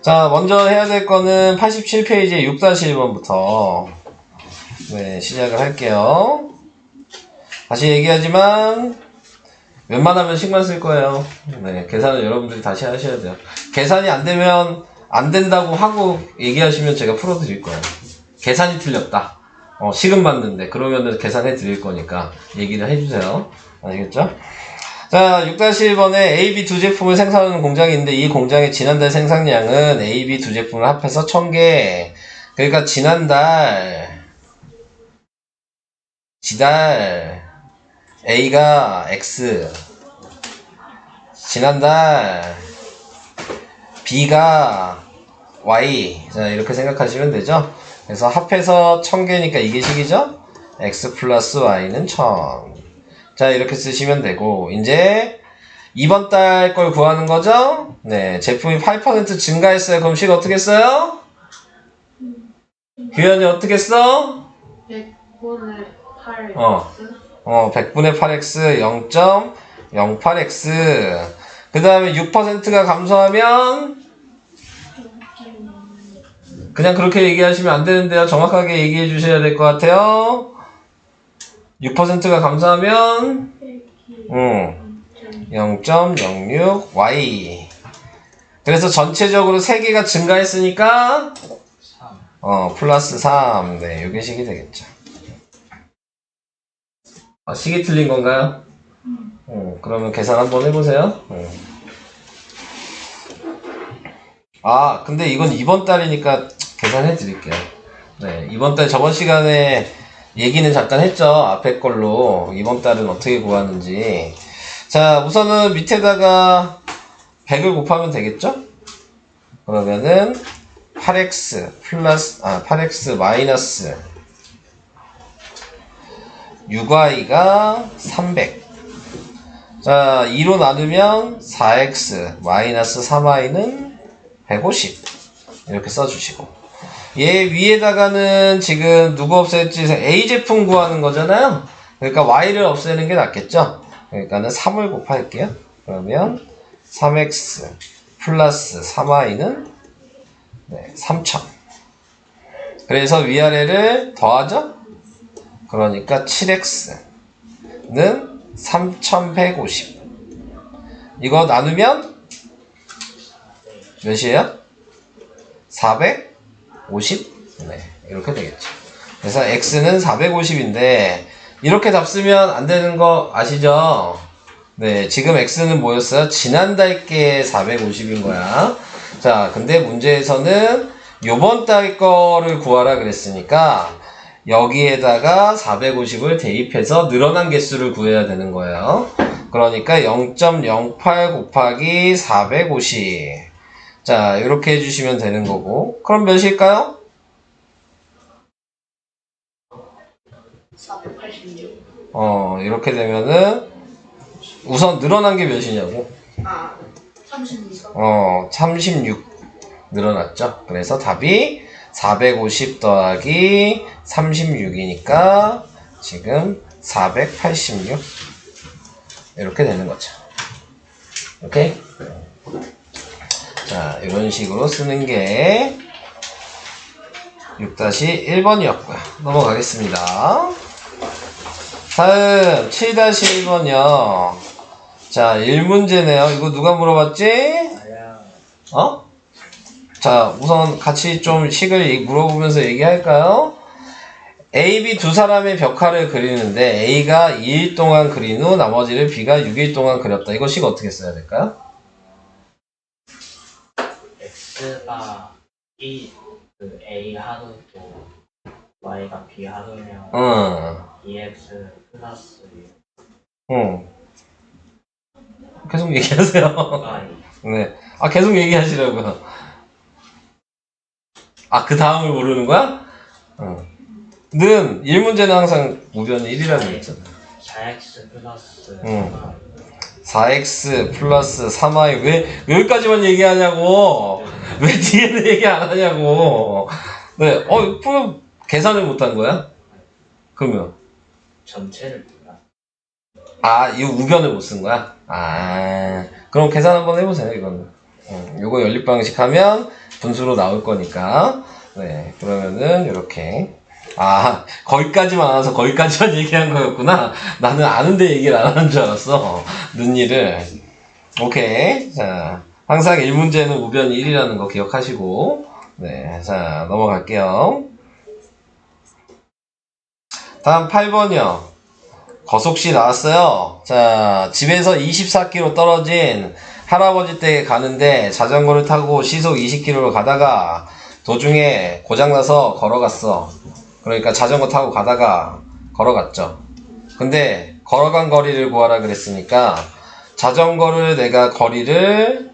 자, 먼저 해야 될 거는 87페이지의 6-1번부터 네, 시작을 할게요. 다시 얘기하지만 웬만하면 식만 쓸 거예요. 네, 계산은 여러분들이 다시 하셔야 돼요. 계산이 안 되면 안 된다고 하고 얘기하시면 제가 풀어드릴 거예요. 계산이 틀렸다. 시급 맞는데 그러면은 계산해 드릴 거니까 얘기를 해주세요. 아시겠죠? 자, 6-1번에 A, B 두 제품을 생산하는 공장이 있는데 이 공장의 지난달 생산량은 A, B 두 제품을 합해서 1000개. 그러니까 지난달 A가 X, 지난달 B가 Y. 자, 이렇게 생각하시면 되죠? 그래서 합해서 1000개니까 이게 식이죠? X 플러스 Y는 1000. 자, 이렇게 쓰시면 되고, 이제 이번 달 걸 구하는 거죠? 네, 제품이 8% 증가했어요. 그럼 식 어떻게 써요? 규현이 어떻게 써? 100분의 8x 100분의 8x 0.08x. 그 다음에 6%가 감소하면 그냥 그렇게 얘기하시면 안 되는데요. 정확하게 얘기해 주셔야 될 것 같아요. 6%가 감소하면 0.06y. 그래서 전체적으로 3개가 증가했으니까 플러스 3. 네, 요게 식이 되겠죠. 식이 틀린 건가요? 그러면 계산 한번 해보세요. 근데 이건 이번 달이니까 계산해 드릴게요. 네, 이번 달 저번 시간에 얘기는 잠깐 했죠. 앞에 걸로 이번 달은 어떻게 구하는지. 자, 우선은 밑에다가 100을 곱하면 되겠죠? 그러면은 8x 마이너스 6y가 300. 자, 2로 나누면 4x 마이너스 3y는 150. 이렇게 써주시고. 얘 위에다가는 지금 누구 없앨지 A 제품 구하는 거잖아요. 그러니까 Y를 없애는 게 낫겠죠. 그러니까는 3을 곱할게요. 그러면 3X 플러스 3Y는 3000. 그래서 위아래를 더하죠. 그러니까 7X는 3150. 이거 나누면 몇이에요? 450? 네, 이렇게 되겠죠. 그래서 X는 450인데 이렇게 잡쓰면 안 되는 거 아시죠? 네, 지금 X는 뭐였어요? 지난달 게 450인 거야. 자, 근데 문제에서는 요번 달 거를 구하라 그랬으니까 여기에다가 450을 대입해서 늘어난 개수를 구해야 되는 거예요. 그러니까 0.08 곱하기 450. 자, 이렇게 해주시면 되는 거고. 그럼 몇일까요? 486. 이렇게 되면은 우선 늘어난 게 몇이냐고. 36. 36 늘어났죠. 그래서 답이 450 더하기 36이니까 지금 486 이렇게 되는 거죠. 오케이? 자, 이런 식으로 쓰는 게 6-1번이었고요. 넘어가겠습니다. 다음 7-1번이요. 자, 1문제네요. 이거 누가 물어봤지? 자, 우선 같이 좀 식을 물어보면서 얘기할까요? A, B 두 사람의 벽화를 그리는데 A가 2일 동안 그린 후 나머지를 B가 6일 동안 그렸다. 이거 식 어떻게 써야 될까요? X가 A 하루고 Y가 B 하루면 2X 플러스 계속 얘기하세요. Y. 네. 계속 얘기하시라고요. 그 다음을 모르는 거야? 는 1문제는 항상 우변이 1이라고 했잖아. 4X 플러스 4x 플러스 3y. 왜 여기까지만 얘기하냐고. 왜 뒤에는 얘기 안 하냐고. 네. 그럼 계산을 못한 거야? 그러면 전체를 몰라. 이 우변을 못 쓴 거야? 그럼 계산 한번 해보세요, 이거는. 요거 연립 방식 하면 분수로 나올 거니까. 네, 그러면은 이렇게. 아, 거기까지만 알아서 거기까지만 얘기한 거였구나. 나는 아는데 얘기를 안 하는 줄 알았어. 는일을. 오케이. 자, 항상 1문제는 우변이 1이라는 거 기억하시고. 네, 자, 넘어갈게요. 다음 8번이요. 거속시 나왔어요. 자, 집에서 24km 떨어진 할아버지 댁에 가는데 자전거를 타고 시속 20km로 가다가 도중에 고장나서 걸어갔어. 그러니까 자전거 타고 가다가 걸어갔죠. 근데 걸어간 거리를 구하라 그랬으니까 자전거를 내가 거리를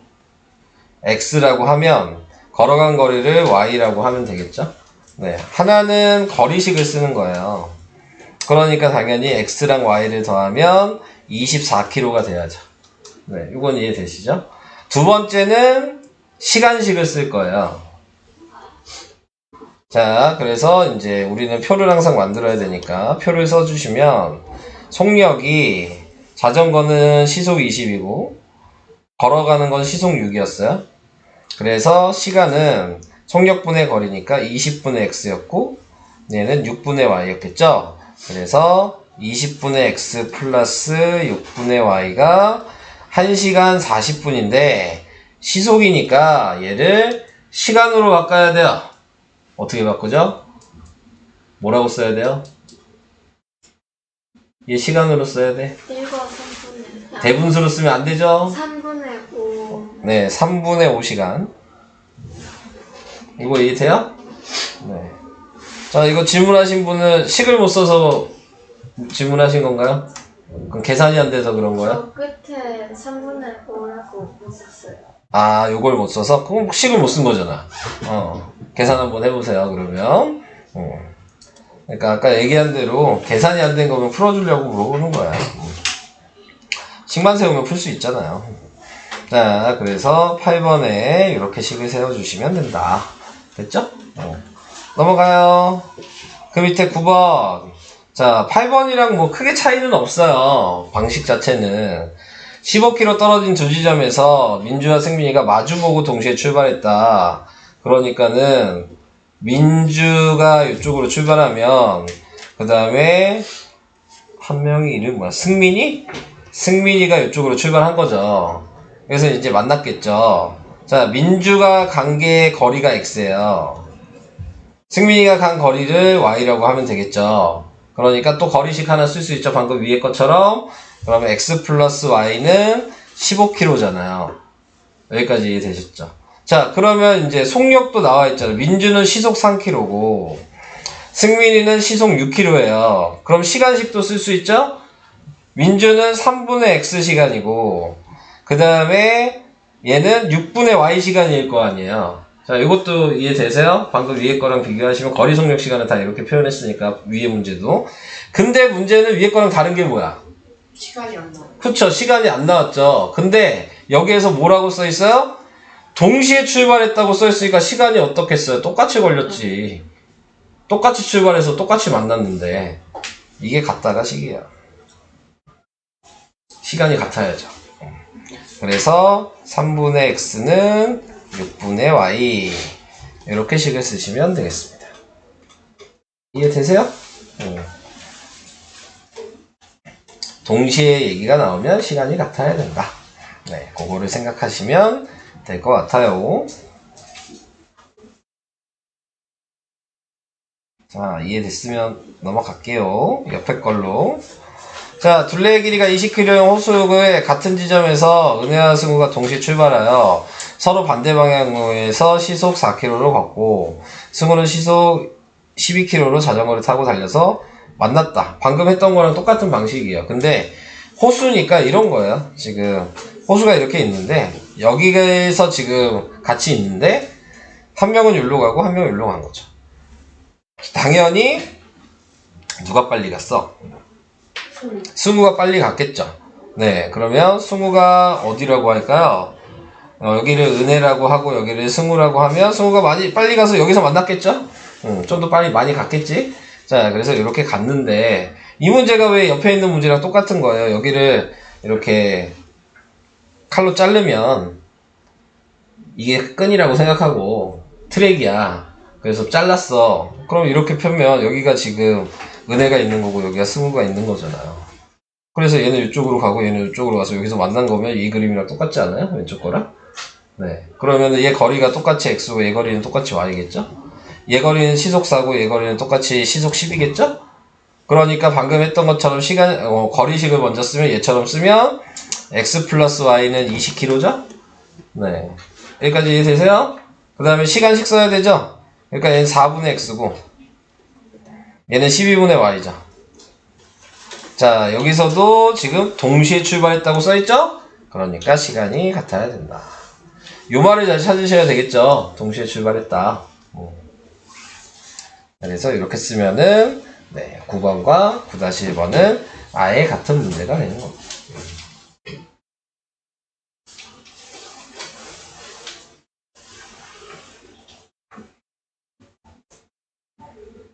x라고 하면 걸어간 거리를 y라고 하면 되겠죠. 네, 하나는 거리식을 쓰는 거예요. 그러니까 당연히 x랑 y를 더하면 24km가 돼야죠. 네, 이건 이해되시죠? 두 번째는 시간식을 쓸 거예요. 자, 그래서 이제 우리는 표를 항상 만들어야 되니까 표를 써주시면 속력이 자전거는 시속 20이고 걸어가는 건 시속 6이었어요. 그래서 시간은 속력분의 거리니까 20분의 x였고 얘는 6분의 y였겠죠. 그래서 20분의 x 플러스 6분의 y가 1시간 40분인데 시속이니까 얘를 시간으로 바꿔야 돼요. 어떻게 바꾸죠? 뭐라고 써야 돼요? 얘 시간으로 써야 돼. 1과 3분의 대분수로 쓰면 안 되죠? 3분의 5. 네, 3분의 5시간. 이거 이해돼요? 네. 자, 이거 질문하신 분은 식을 못 써서 질문하신 건가요? 그럼 계산이 안 돼서 그런 거야? 저 끝에 3분의 5라고 썼어요. 아, 요걸 못 써서? 그럼 식을 못 쓴 거잖아. 계산 한번 해보세요, 그러면. 그러니까 아까 얘기한 대로 계산이 안 된 거면 풀어주려고 물어보는 거야. 식만 세우면 풀 수 있잖아요. 자, 그래서 8번에 이렇게 식을 세워주시면 된다. 됐죠? 넘어가요. 그 밑에 9번. 자, 8번이랑 뭐 크게 차이는 없어요. 방식 자체는. 15km 떨어진 두 지점에서 민주와 승민이가 마주보고 동시에 출발했다. 그러니까는 민주가 이쪽으로 출발하면 그 다음에 한 명이 이름 뭐야? 승민이? 승민이가 이쪽으로 출발한 거죠. 그래서 이제 만났겠죠. 자, 민주가 간 게 거리가 x예요. 승민이가 간 거리를 y라고 하면 되겠죠. 그러니까 또 거리식 하나 쓸 수 있죠. 방금 위에 것처럼. 그러면 x 플러스 y는 15km잖아요. 여기까지 이해되셨죠? 자, 그러면 이제 속력도 나와 있잖아요. 민주는 시속 3km고 승민이는 시속 6km예요. 그럼 시간식도 쓸 수 있죠? 민주는 3분의 x 시간이고 그 다음에 얘는 6분의 y 시간일 거 아니에요. 자, 이것도 이해되세요? 방금 위에 거랑 비교하시면 거리 속력 시간을 다 이렇게 표현했으니까 위에 문제도. 근데 문제는 위에 거랑 다른 게 뭐야? 시간이 안 나와요. 그쵸, 시간이 안 나왔죠. 근데 여기에서 뭐라고 써 있어요? 동시에 출발했다고 써 있으니까 시간이 어떻겠어요? 똑같이 걸렸지. 똑같이 출발해서 똑같이 만났는데 이게 같다가 식이야. 시간이 같아야죠. 그래서 3분의 x는 6분의 y 이렇게 식을 쓰시면 되겠습니다. 이해되세요? 동시에 얘기가 나오면 시간이 같아야 된다. 네, 그거를 생각하시면 될 것 같아요. 자, 이해됐으면 넘어갈게요. 옆에 걸로. 자, 둘레의 길이가 20km인 호수역의 같은 지점에서 은혜와 승우가 동시에 출발하여 서로 반대 방향에서 시속 4km로 걷고 승우는 시속 12km로 자전거를 타고 달려서 만났다. 방금 했던 거랑 똑같은 방식이에요. 근데 호수니까 이런 거예요. 지금 호수가 이렇게 있는데 여기에서 지금 같이 있는데 한 명은 여기로 가고 한 명은 여기로 간 거죠. 당연히 누가 빨리 갔어? 승우가 빨리 갔겠죠. 네, 그러면 승우가 어디라고 할까요? 여기를 은혜라고 하고 여기를 승우라고 하면 승우가 빨리 가서 여기서 만났겠죠? 좀 더 빨리 많이 갔겠지? 자, 그래서 이렇게 갔는데 이 문제가 왜 옆에 있는 문제랑 똑같은 거예요. 여기를 이렇게 칼로 자르면 이게 끈이라고 생각하고 트랙이야. 그래서 잘랐어. 그럼 이렇게 펴면 여기가 지금 은혜가 있는 거고 여기가 승우가 있는 거잖아요. 그래서 얘는 이쪽으로 가고 얘는 이쪽으로 가서 여기서 만난 거면 이 그림이랑 똑같지 않아요? 왼쪽 거랑? 네. 그러면 얘 거리가 똑같이 x고 얘 거리는 똑같이 y겠죠? 얘 거리는 시속 4고 얘 거리는 똑같이 시속 10이겠죠? 그러니까 방금 했던 것처럼 거리식을 먼저 쓰면 얘처럼 쓰면 x 플러스 y는 20km죠? 네. 여기까지 이해되세요? 그 다음에 시간식 써야 되죠? 그러니까 얘는 4분의 x고 얘는 12분의 y죠. 자, 여기서도 지금 동시에 출발했다고 써있죠? 그러니까 시간이 같아야 된다. 요 말을 잘 찾으셔야 되겠죠? 동시에 출발했다. 그래서 이렇게 쓰면은 9번과 9-1번은 아예 같은 문제가 되는 겁니다.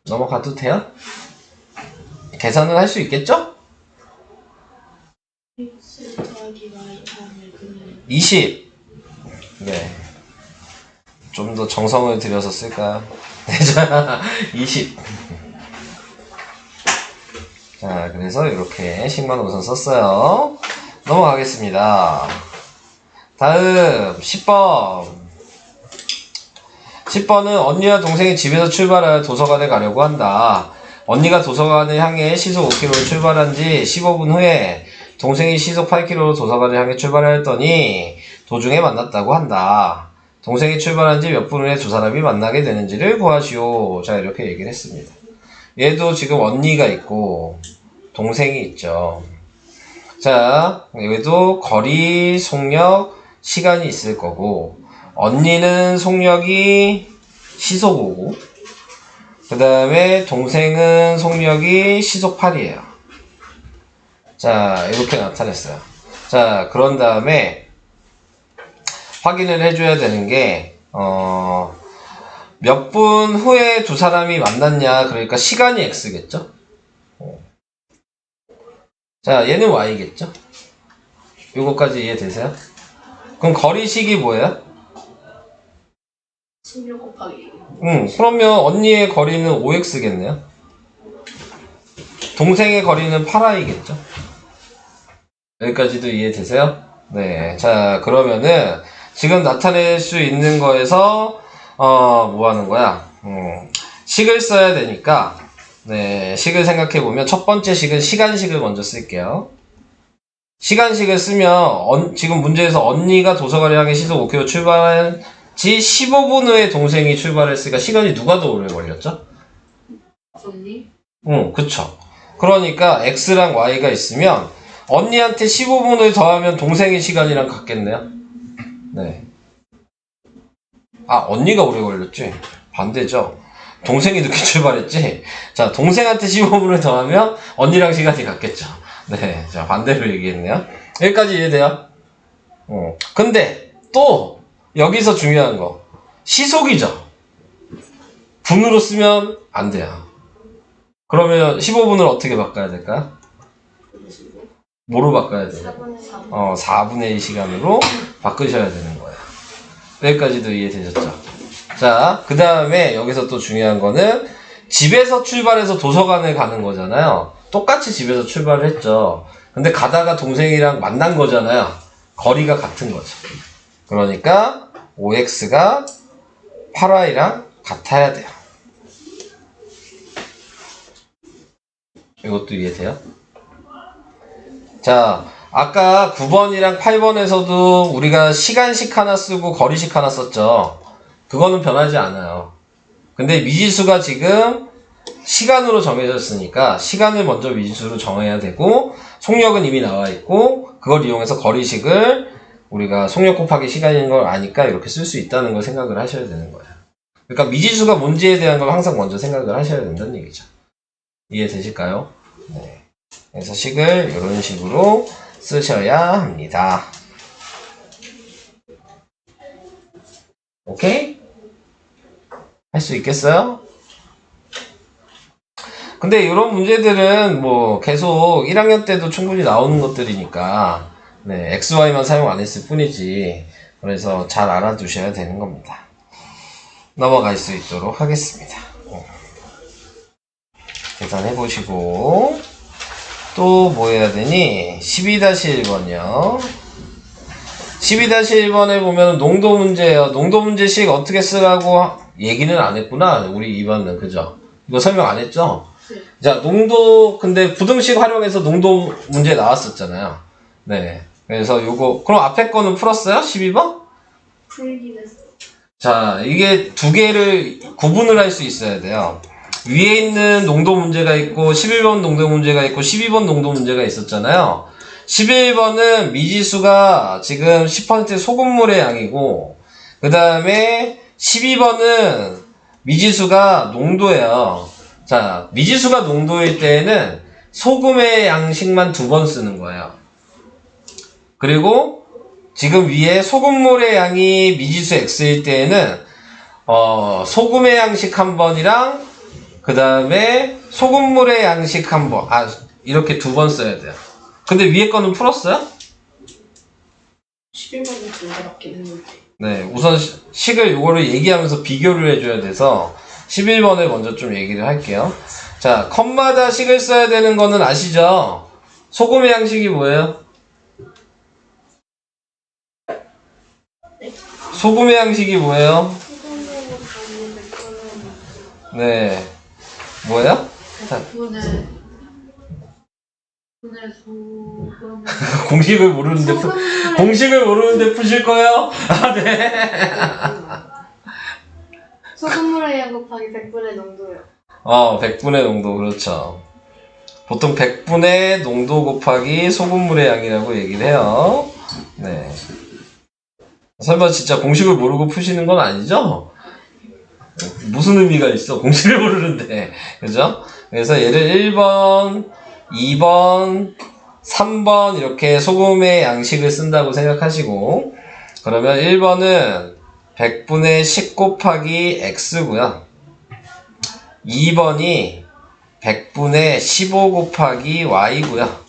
넘어가도 돼요? 계산은 할 수 있겠죠? x 더하기 y 다음에 그는 20. 네. 좀 더 정성을 들여서 쓸까요? 네, 자, 20. 자, 그래서 이렇게 식만우선 썼어요. 넘어가겠습니다. 다음, 10번. 10번은 언니와 동생이 집에서 출발하여 도서관에 가려고 한다. 언니가 도서관을 향해 시속 5km로 출발한 지 15분 후에 동생이 시속 8km로 도서관을 향해 출발하였더니 도중에 만났다고 한다. 동생이 출발한 지 몇 분 후에 두 사람이 만나게 되는지를 구하시오. 자, 이렇게 얘기를 했습니다. 얘도 지금 언니가 있고 동생이 있죠. 자, 얘도 거리, 속력, 시간이 있을 거고 언니는 속력이 시속 5고 그 다음에 동생은 속력이 시속 8이에요. 자, 이렇게 나타냈어요. 자, 그런 다음에 확인을 해줘야 되는 게 몇 분 후에 두 사람이 만났냐. 그러니까 시간이 x겠죠? 자, 얘는 y겠죠? 요거까지 이해되세요? 그럼 거리식이 뭐예요? 16 곱하기 그러면 언니의 거리는 5x겠네요? 동생의 거리는 8i겠죠? 여기까지도 이해되세요? 네. 자, 그러면은 지금 나타낼 수 있는 거에서 뭐 하는 거야? 식을 써야 되니까 네, 식을 생각해 보면 첫 번째 식은 시간식을 먼저 쓸게요. 시간식을 쓰면 지금 문제에서 언니가 도서관을 향해 시속 5km 출발한 지 15분 후에 동생이 출발했으니까 시간이 누가 더 오래 걸렸죠? 언니? 그쵸. 그러니까 x랑 y가 있으면 언니한테 15분을 더하면 동생의 시간이랑 같겠네요. 네. 아, 언니가 오래 걸렸지? 반대죠. 동생이 늦게 출발했지? 자, 동생한테 15분을 더하면 언니랑 시간이 같겠죠. 네. 자, 반대로 얘기했네요. 여기까지 이해돼요? 근데 또 여기서 중요한 거. 시속이죠. 분으로 쓰면 안 돼요. 그러면 15분을 어떻게 바꿔야 될까요? 뭐로 바꿔야 돼요? 4분의 3 4분의 1 시간으로 바꾸셔야 되는 거예요. 여기까지도 이해되셨죠? 자, 그 다음에 여기서 또 중요한 거는 집에서 출발해서 도서관에 가는 거잖아요. 똑같이 집에서 출발을 했죠. 근데 가다가 동생이랑 만난 거잖아요. 거리가 같은 거죠. 그러니까 5x가 8y랑 같아야 돼요. 이것도 이해돼요? 자, 아까 9번이랑 8번에서도 우리가 시간식 하나 쓰고 거리식 하나 썼죠. 그거는 변하지 않아요. 근데 미지수가 지금 시간으로 정해졌으니까 시간을 먼저 미지수로 정해야 되고 속력은 이미 나와 있고 그걸 이용해서 거리식을 우리가 속력 곱하기 시간인 걸 아니까 이렇게 쓸 수 있다는 걸 생각을 하셔야 되는 거예요. 그러니까 미지수가 뭔지에 대한 걸 항상 먼저 생각을 하셔야 된다는 얘기죠. 이해되실까요? 네. 그래서 식을 이런 식으로 쓰셔야 합니다. 오케이? 할 수 있겠어요? 근데 이런 문제들은 뭐 계속 1학년 때도 충분히 나오는 것들이니까 네, XY만 사용 안 했을 뿐이지 그래서 잘 알아두셔야 되는 겁니다. 넘어갈 수 있도록 하겠습니다. 계산해 보시고 또 뭐 해야 되니? 12-1번이요. 12-1번에 보면 농도 문제예요. 농도 문제식 어떻게 쓰라고 얘기는 안 했구나. 우리 2번은 그죠? 이거 설명 안 했죠? 네. 자, 농도 근데 부등식 활용해서 농도 문제 나왔었잖아요. 네. 그래서 요거 그럼 앞에 거는 풀었어요? 12번? 풀긴 했어. 자, 이게 두 개를 구분을 할 수 있어야 돼요. 위에 있는 농도 문제가 있고 11번 농도 문제가 있고 12번 농도 문제가 있었잖아요. 11번은 미지수가 지금 10% 소금물의 양이고 그 다음에 12번은 미지수가 농도예요. 자, 미지수가 농도일 때에는 소금의 양식만 2번 쓰는 거예요. 그리고 지금 위에 소금물의 양이 미지수 x일 때에는 소금의 양식 한 번이랑 그 다음에 소금물의 양식 한 번, 이렇게 2번 써야 돼요. 근데 위에 거는 풀었어요? 11번이 두 개밖에 있는데. 네, 우선 식을 요거를 얘기하면서 비교를 해줘야 돼서 11번을 먼저 좀 얘기를 할게요. 자, 컷마다 식을 써야 되는 거는 아시죠? 소금의 양식이 뭐예요? 소금의 양식이 뭐예요? 네, 뭐예요? 분의 소금. 공식을 모르는데 공식을 모르는데 푸실 거예요? 아, 네. 소금물의 양 곱하기 100분의 농도요. 100분의 농도, 그렇죠. 보통 100분의 농도 곱하기 소금물의 양이라고 얘기를 해요. 네. 설마 진짜 공식을 모르고 푸시는 건 아니죠? 무슨 의미가 있어? 공식을 모르는데. 그죠? 그래서 얘를 1번, 2번, 3번 이렇게 소금의 양식을 쓴다고 생각하시고 그러면 1번은 100분의 10 곱하기 x고요. 2번이 100분의 15 곱하기 y고요.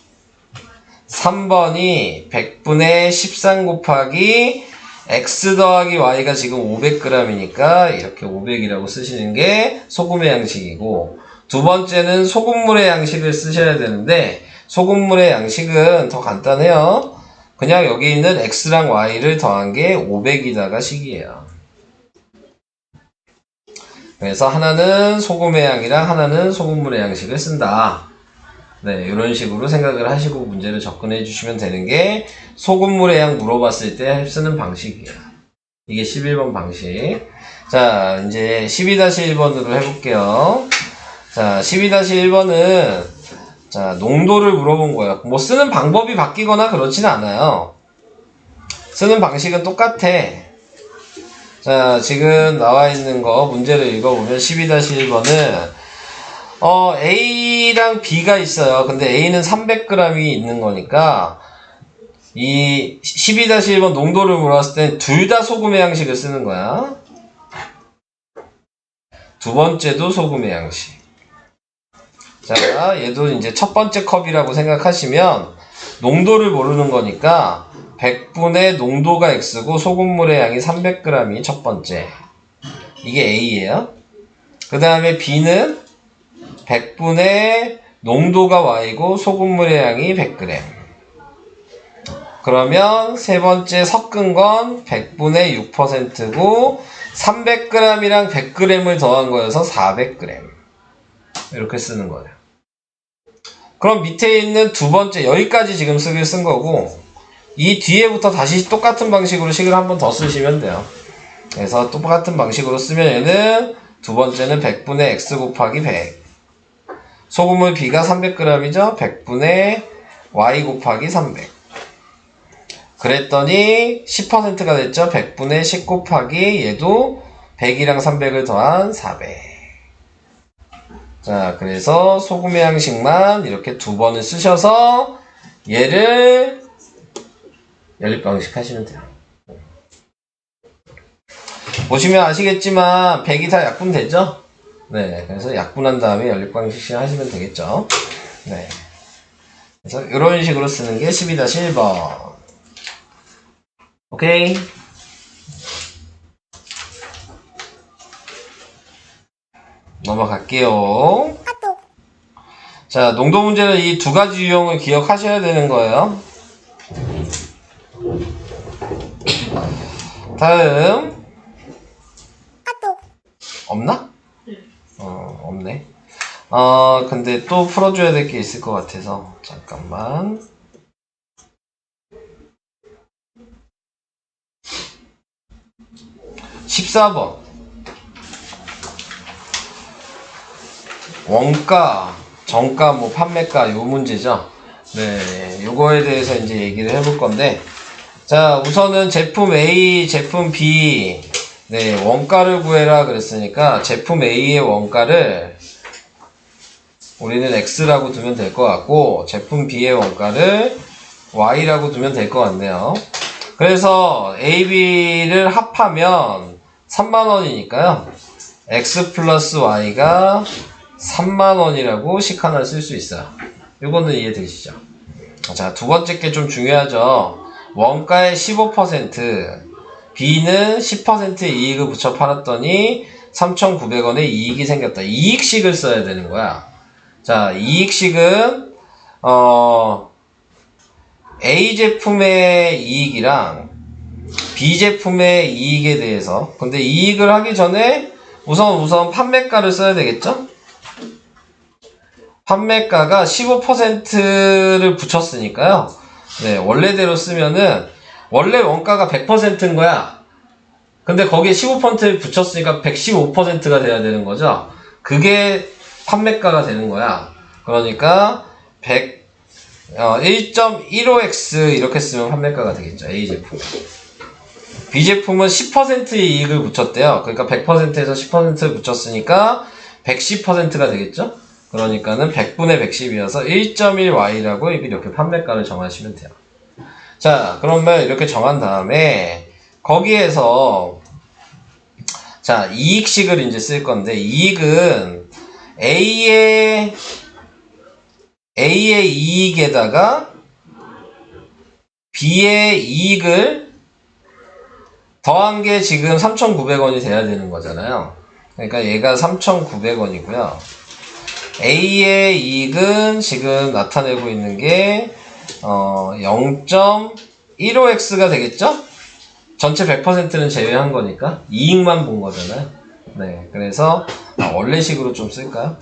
3번이 100분의 13 곱하기 x 더하기 y가 지금 500g이니까 이렇게 500이라고 쓰시는 게 소금의 양식이고 두 번째는 소금물의 양식을 쓰셔야 되는데 소금물의 양식은 더 간단해요. 그냥 여기 있는 x랑 y를 더한 게 500이다가 식이에요. 그래서 하나는 소금의 양이랑 하나는 소금물의 양식을 쓴다. 네, 이런 식으로 생각을 하시고 문제를 접근해 주시면 되는 게 소금물의 양 물어봤을 때 쓰는 방식이에요. 이게 11번 방식. 자, 이제 12-1번으로 해볼게요. 자, 12-1번은 자, 농도를 물어본 거예요. 뭐 쓰는 방법이 바뀌거나 그렇지는 않아요. 쓰는 방식은 똑같아. 자, 지금 나와 있는 거 문제를 읽어보면 12-1번은 A랑 B가 있어요. 근데 A는 300g이 있는 거니까 이 12-1번 농도를 물었을 땐 둘 다 소금의 양식을 쓰는 거야. 두 번째도 소금의 양식. 자, 얘도 이제 첫 번째 컵이라고 생각하시면 농도를 모르는 거니까 100분의 농도가 X고 소금물의 양이 300g이 첫 번째. 이게 A예요. 그 다음에 B는 100분의 농도가 Y고 소금물의 양이 100g. 그러면 세 번째 섞은 건 100분의 6%고 300g이랑 100g을 더한 거여서 400g. 이렇게 쓰는 거예요. 그럼 밑에 있는 두 번째 여기까지 지금 식을 쓴 거고 이 뒤에부터 다시 똑같은 방식으로 식을 한 번 더 쓰시면 돼요. 그래서 똑같은 방식으로 쓰면 얘는 두 번째는 100분의 x 곱하기 100 소금물 B가 300g이죠. 100분의 y 곱하기 300 그랬더니 10%가 됐죠. 100분의 10 곱하기 얘도 100이랑 300을 더한 400 자, 그래서 소금의 양식만 이렇게 두 번을 쓰셔서 얘를 연립방식 하시면 돼요. 보시면 아시겠지만 100이 다 약분되죠? 네, 그래서 약분한 다음에 연립방식 하시면 되겠죠? 네. 그래서 이런 식으로 쓰는 게 12-1번. 오케이? 넘어갈게요. 자, 농도 문제는 이 두 가지 유형을 기억하셔야 되는 거예요. 다음. 없나? 없네. 근데 또 풀어줘야 될 게 있을 것 같아서. 잠깐만. (14번) 원가, 정가, 뭐 판매가 요 문제죠. 네, 요거에 대해서 이제 얘기를 해볼 건데, 자, 우선은 제품 A, 제품 B, 네, 원가를 구해라 그랬으니까 제품 A의 원가를 우리는 X라고 두면 될 것 같고, 제품 B의 원가를 Y라고 두면 될 것 같네요. 그래서 A, B를 합하면 3만원이니까요. X 플러스 Y가 3만원이라고 식 하나 쓸 수 있어요. 이거는 이해되시죠? 자, 두 번째 게 좀 중요하죠. 원가의 15%, B는 10%의 이익을 붙여 팔았더니 3,900원의 이익이 생겼다. 이익식을 써야 되는 거야. 자, 이익식은 A 제품의 이익이랑 B 제품의 이익에 대해서, 근데 이익을 하기 전에 우선 판매가를 써야 되겠죠? 판매가가 15%를 붙였으니까요. 네, 원래대로 쓰면은 원래 원가가 100%인 거야. 근데 거기에 15%를 붙였으니까 115%가 돼야 되는 거죠. 그게 판매가가 되는 거야. 그러니까 1.15x 이렇게 쓰면 판매가가 되겠죠. A 제품. B 제품은 10%의 이익을 붙였대요. 그러니까 100%에서 10%를 붙였으니까 110%가 되겠죠. 그러니까는 100분의 110이어서 1.1y라고 이렇게 판매가를 정하시면 돼요. 자, 그러면 이렇게 정한 다음에 거기에서 자, 이익식을 이제 쓸 건데, 이익은 A의 이익에다가 B의 이익을 더한 게 지금 3,900원이 돼야 되는 거잖아요. 그러니까 얘가 3,900원이고요. A의 이익은 지금 나타내고 있는 게 0.15x가 되겠죠? 전체 100%는 제외한 거니까 이익만 본 거잖아요. 네, 그래서 원래식으로 좀 쓸까요?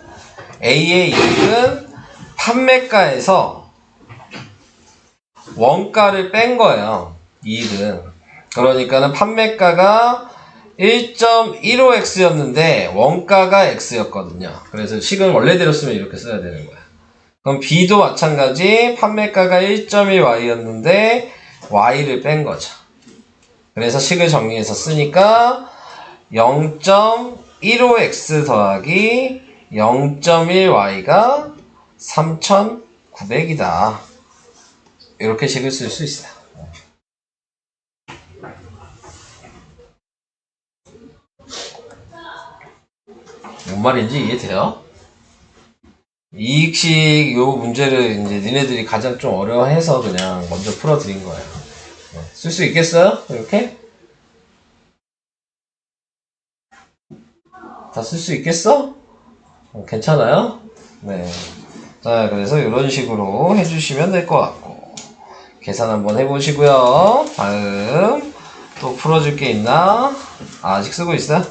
A의 이익은 판매가에서 원가를 뺀 거예요. 이익은. 그러니까는 판매가가 1.15x였는데 원가가 x였거든요. 그래서 식은 원래대로 쓰면 이렇게 써야 되는 거야. 그럼 B도 마찬가지 판매가가 1.1y였는데 y를 뺀 거죠. 그래서 식을 정리해서 쓰니까 0.15x 더하기 0.1y가 3,900이다. 이렇게 식을 쓸 수 있어요. 뭔 말인지 이해돼요? 이익식 요 문제를 이제 니네들이 가장 좀 어려워해서 그냥 먼저 풀어드린 거예요. 쓸 수 있겠어요? 이렇게? 다 쓸 수 있겠어? 괜찮아요? 네. 자, 그래서 이런 식으로 해주시면 될 것 같고. 계산 한번 해보시고요. 다음 또 풀어줄 게 있나? 아직 쓰고 있어요?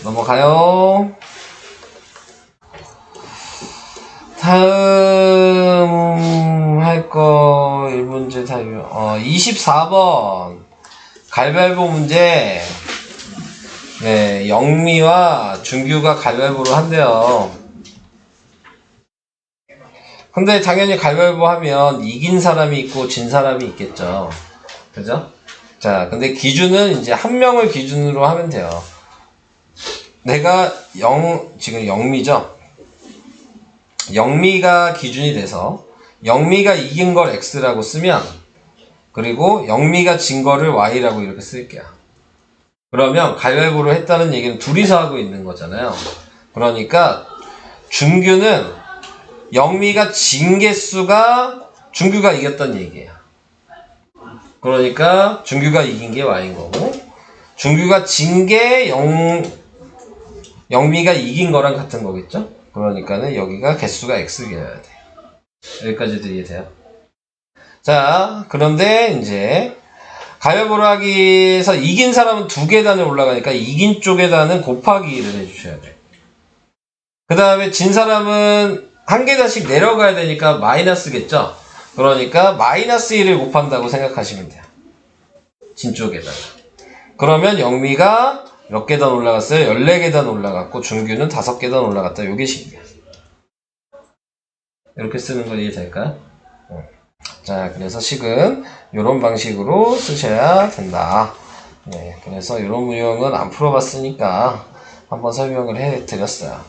넘어가요. 다음 할 거 1문제 다 24번 가위바위보 문제. 네, 영미와 준규가 가위바위보를 한대요. 근데 당연히 가위바위보 하면 이긴 사람이 있고 진 사람이 있겠죠. 그죠? 자, 근데 기준은 이제 한 명을 기준으로 하면 돼요. 내가 지금 영미죠? 영미가 기준이 돼서 영미가 이긴 걸 x라고 쓰면, 그리고 영미가 진 거를 y라고 이렇게 쓸게요. 그러면 가위바위보를 했다는 얘기는 둘이서 하고 있는 거잖아요. 그러니까 준규는 영미가 진 개수가 준규가 이겼다는 얘기예요. 그러니까 중규가 이긴 게 y인 거고, 중규가 진 게 영미가 이긴 거랑 같은 거겠죠? 그러니까는 여기가 개수가 x여야 돼. 여기까지도 이해돼요? 자, 그런데 이제 가위바위보를 하기에서 이긴 사람은 2계단을 올라가니까 이긴 쪽 계단은 곱하기 1을 해주셔야 돼. 그 다음에 진 사람은 1계단씩 내려가야 되니까 마이너스겠죠? 그러니까 마이너스 1을 곱한다고 생각하시면 돼요. 진 쪽에다가. 그러면 영미가 몇 계단 올라갔어요? 14계단 올라갔고 중규는 5계단 올라갔다. 요게 식이야. 이렇게 쓰는 건 이해될까요? 자, 그래서 식은 이런 방식으로 쓰셔야 된다. 네, 그래서 이런 유형은 안 풀어봤으니까 한번 설명을 해드렸어요.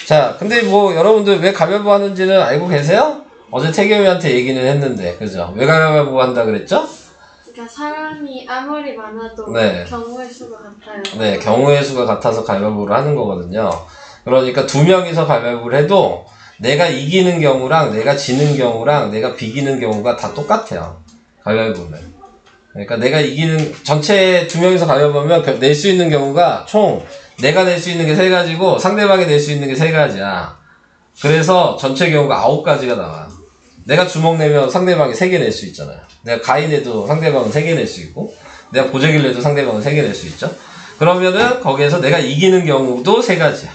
자, 근데 뭐 여러분들 왜 가위바위보 하는지는 알고 계세요? 어제 태겸이한테 얘기는 했는데, 그죠? 왜 가위바위보 한다 그랬죠? 그러니까 사람이 아무리 많아도 네. 경우의 수가 같아요. 네, 경우의 수가 같아서 가위바위보를 하는 거거든요. 그러니까 2명이서 가위바위보를 해도 내가 이기는 경우랑 내가 지는 경우랑 내가 비기는 경우가 다 똑같아요. 가위바위보는. 그러니까 내가 이기는, 전체 2명이서 가위바위보면 낼 수 있는 경우가 총 내가 낼 수 있는 게 3가지고 상대방이 낼 수 있는 게 3가지야. 그래서 전체 경우가 9가지가 나와요. 내가 주먹 내면 상대방이 3개 낼 수 있잖아요. 내가 가위 내도 상대방은 3개 낼 수 있고, 내가 보재기를 내도 상대방은 3개 낼 수 있죠. 그러면은 거기에서 내가 이기는 경우도 3가지야.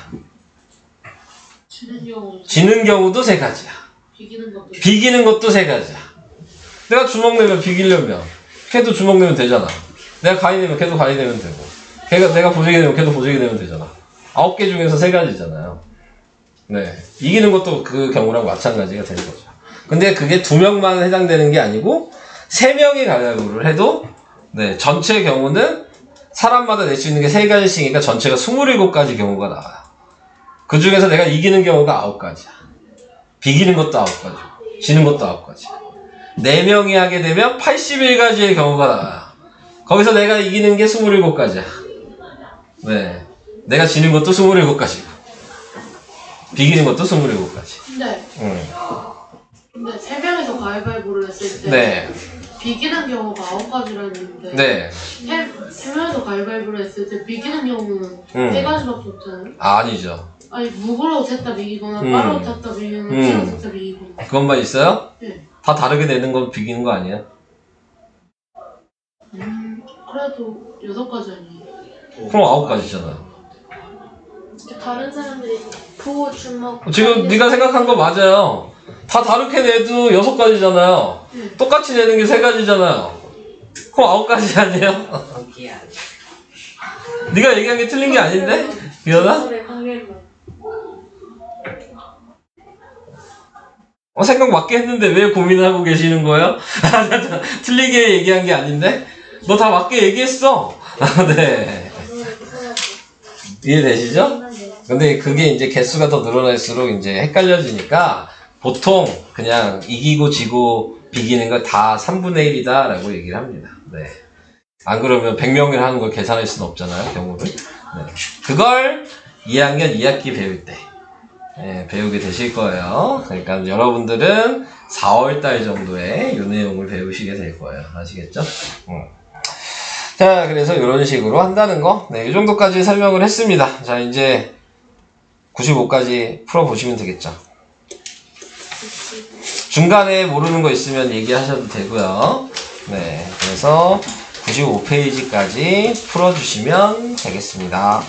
지는 경우도 3가지야. 비기는 것도 3가지야. 내가 주먹 내면 비기려면 걔도 주먹 내면 되잖아. 내가 가위 내면 걔도 가위 내면 되고, 내가 보재기 내면 걔도 보재기 내면 되잖아. 9개 중에서 3가지잖아요. 네, 이기는 것도 그 경우랑 마찬가지가 되는 거죠. 근데 그게 2명만 해당되는 게 아니고 3명이 가위바위보를 해도, 네, 전체 경우는 사람마다 낼 수 있는 게 3가지씩이니까 전체가 27가지 경우가 나와요. 그 중에서 내가 이기는 경우가 9가지야. 비기는 것도 9가지고 지는 것도 9가지야. 4명이 하게 되면 81가지의 경우가 나와요. 거기서 내가 이기는 게 27가지야. 네, 내가 지는 것도 27가지고 비기는 것도 27가지. 근데 3명이서 가위바위보를 했을 때 네. 비기는 경우가 9가지라는 얘기인데 네. 3명이서 가위바위보를 했을 때 비기는 경우는 3가지밖에 없잖아요? 아니죠. 아니 무거워 쳤다 비기거나 빠르고 쳤다 비기거나 치고 쳤다 비기거나. 그것만 있어요? 네. 다 다르게 내는 건 비기는 거 아니에요? 그래도 6가지 아니에요? 그럼 9가지잖아. 다른 사람들이 보 주먹 지금 네가 생각한 거 맞아요. 다 다르게 내도 6가지잖아요. 똑같이 내는 게 3가지잖아요. 그럼 9가지 아니에요? 거기야. 네가 얘기한 게 틀린 게 아닌데? 기현아? 생각 맞게 했는데 왜 고민을 하고 계시는 거예요? 틀리게 얘기한 게 아닌데? 너 다 맞게 얘기했어. 네. 이해되시죠? 근데 그게 이제 개수가 더 늘어날수록 이제 헷갈려지니까 보통 그냥 이기고 지고 비기는 거 다 3분의 1이다 라고 얘기를 합니다. 네. 안 그러면 100명을 하는 걸 계산할 수는 없잖아요, 경우를. 네. 그걸 2학년 2학기 배울 때 네, 배우게 되실 거예요. 그러니까 여러분들은 4월달 정도에 이 내용을 배우시게 될 거예요. 아시겠죠? 자, 그래서 이런 식으로 한다는 거, 네, 이 정도까지 설명을 했습니다. 자, 이제 95까지 풀어보시면 되겠죠. 중간에 모르는 거 있으면 얘기하셔도 되고요. 네, 그래서 95페이지까지 풀어주시면 되겠습니다.